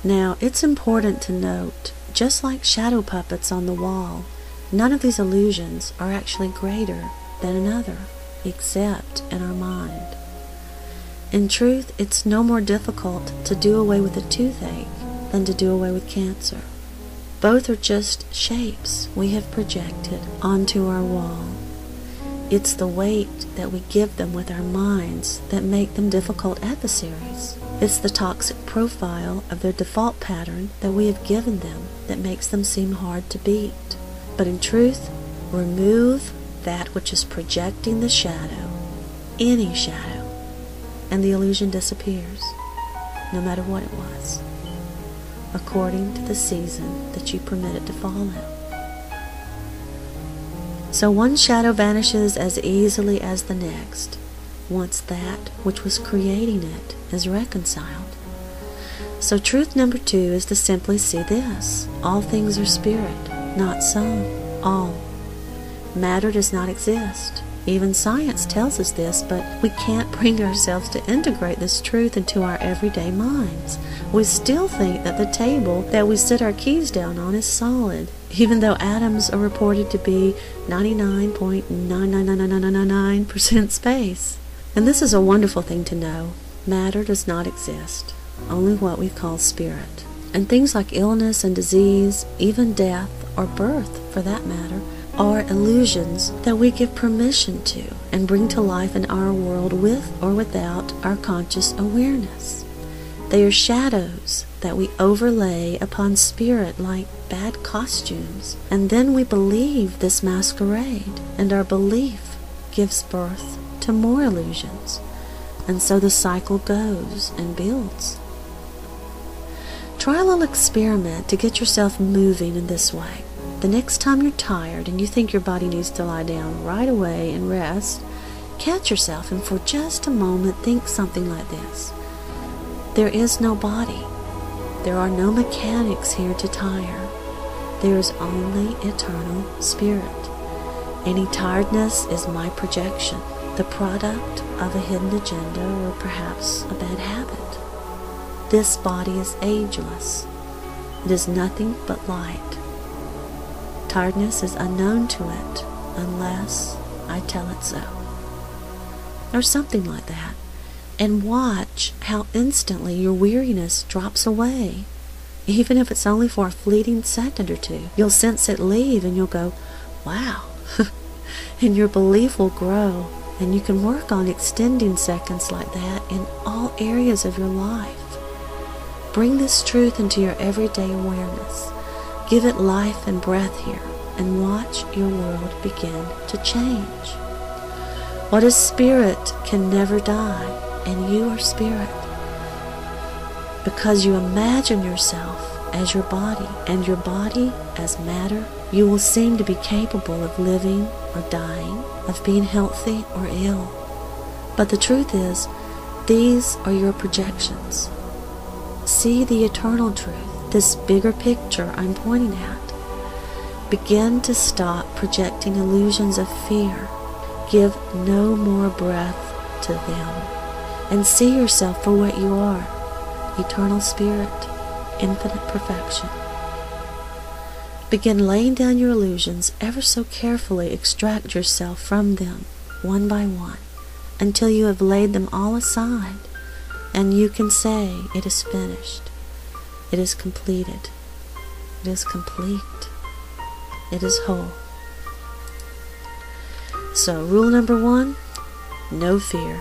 Now, it's important to note, just like shadow puppets on the wall, none of these illusions are actually greater than another, except in our mind. In truth, it's no more difficult to do away with a toothache than to do away with cancer. Both are just shapes we have projected onto our wall. It's the weight that we give them with our minds that make them difficult adversaries. It's the toxic profile of their default pattern that we have given them that makes them seem hard to beat. But in truth, remove that which is projecting the shadow, any shadow, and the illusion disappears, no matter what it was, according to the season that you permit it to fall in. So one shadow vanishes as easily as the next, once that which was creating it is reconciled. So truth number 2 is to simply see this: all things are spirit, not some, all. Matter does not exist. Even science tells us this, but we can't bring ourselves to integrate this truth into our everyday minds. We still think that the table that we sit our keys down on is solid, even though atoms are reported to be 99.99999% space. And this is a wonderful thing to know. Matter does not exist, only what we call spirit. And things like illness and disease, even death or birth for that matter, are illusions that we give permission to and bring to life in our world with or without our conscious awareness. They are shadows that we overlay upon spirit like bad costumes, and then we believe this masquerade, and our belief gives birth to more illusions, and so the cycle goes and builds. Try a little experiment to get yourself moving in this way. The next time you're tired and you think your body needs to lie down right away and rest, catch yourself and for just a moment think something like this: there is no body. There are no mechanics here to tire. There is only eternal spirit. Any tiredness is my projection, the product of a hidden agenda or perhaps a bad habit. This body is ageless. It is nothing but light. Tiredness is unknown to it unless I tell it so. Or something like that. And watch how instantly your weariness drops away. Even if it's only for a fleeting second or two, you'll sense it leave and you'll go, wow. And your belief will grow, and you can work on extending seconds like that in all areas of your life. Bring this truth into your everyday awareness. Give it life and breath here, and watch your world begin to change. What is spirit can never die, and you are spirit. Because you imagine yourself as your body, and your body as matter, you will seem to be capable of living or dying, of being healthy or ill. But the truth is, these are your projections. See the eternal truth, this bigger picture I'm pointing at. Begin to stop projecting illusions of fear. Give no more breath to them. And see yourself for what you are, eternal spirit, infinite perfection. Begin laying down your illusions, ever so carefully extract yourself from them, one by one, until you have laid them all aside, and you can say, it is finished, it is completed, it is complete, it is whole. So, rule number 1, no fear.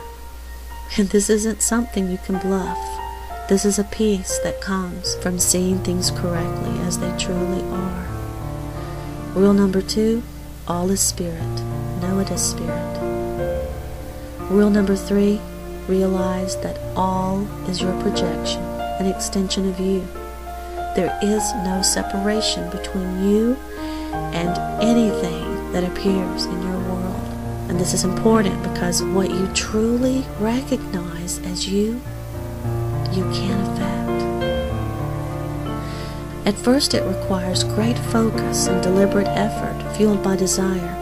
And this isn't something you can bluff. This is a peace that comes from seeing things correctly as they truly are. Rule number 2, all is spirit. Know it as spirit. Rule number 3, realize that all is your projection, an extension of you. There is no separation between you and anything that appears in your world. And this is important because what you truly recognize as you can affect. At first it requires great focus and deliberate effort fueled by desire,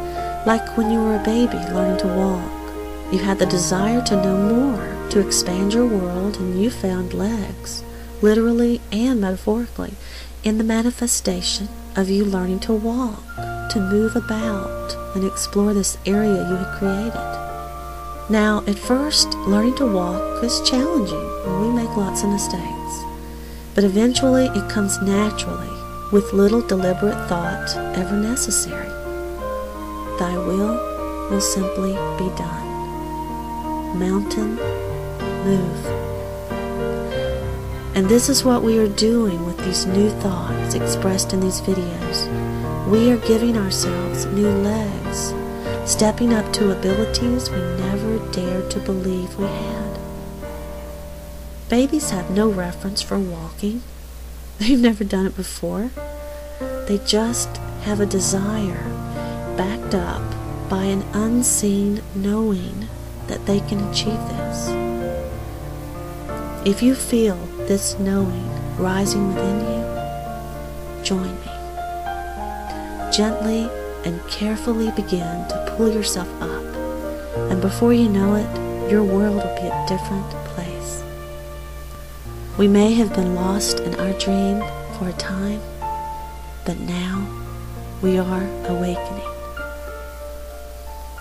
like when you were a baby learning to walk. You had the desire to know more, to expand your world, and you found legs. literally and metaphorically, in the manifestation of you learning to walk, to move about, and explore this area you had created. Now, at first, learning to walk is challenging, and we make lots of mistakes. But eventually, it comes naturally, with little deliberate thought ever necessary. Thy will simply be done. Mountain, move. And this is what we are doing with these new thoughts expressed in these videos. We are giving ourselves new legs, stepping up to abilities we never dared to believe we had. Babies have no reference for walking. They've never done it before. They just have a desire backed up by an unseen knowing that they can achieve this. If you feel this knowing rising within you, join me. Gently and carefully begin to pull yourself up, and before you know it, your world will be a different place. We may have been lost in our dream for a time, but now we are awakening.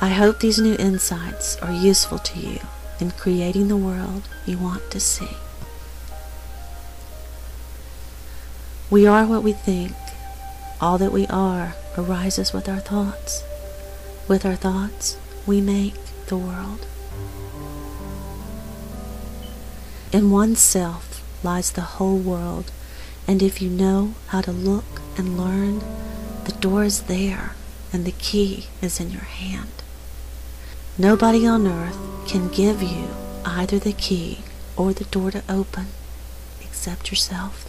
I hope these new insights are useful to you in creating the world you want to see. We are what we think. All that we are arises with our thoughts. With our thoughts, we make the world. In oneself lies the whole world, and if you know how to look and learn, the door is there, and the key is in your hand. Nobody on earth can give you either the key or the door to open except yourself.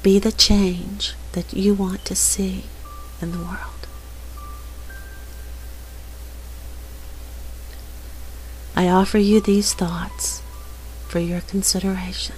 Be the change that you want to see in the world. I offer you these thoughts for your consideration.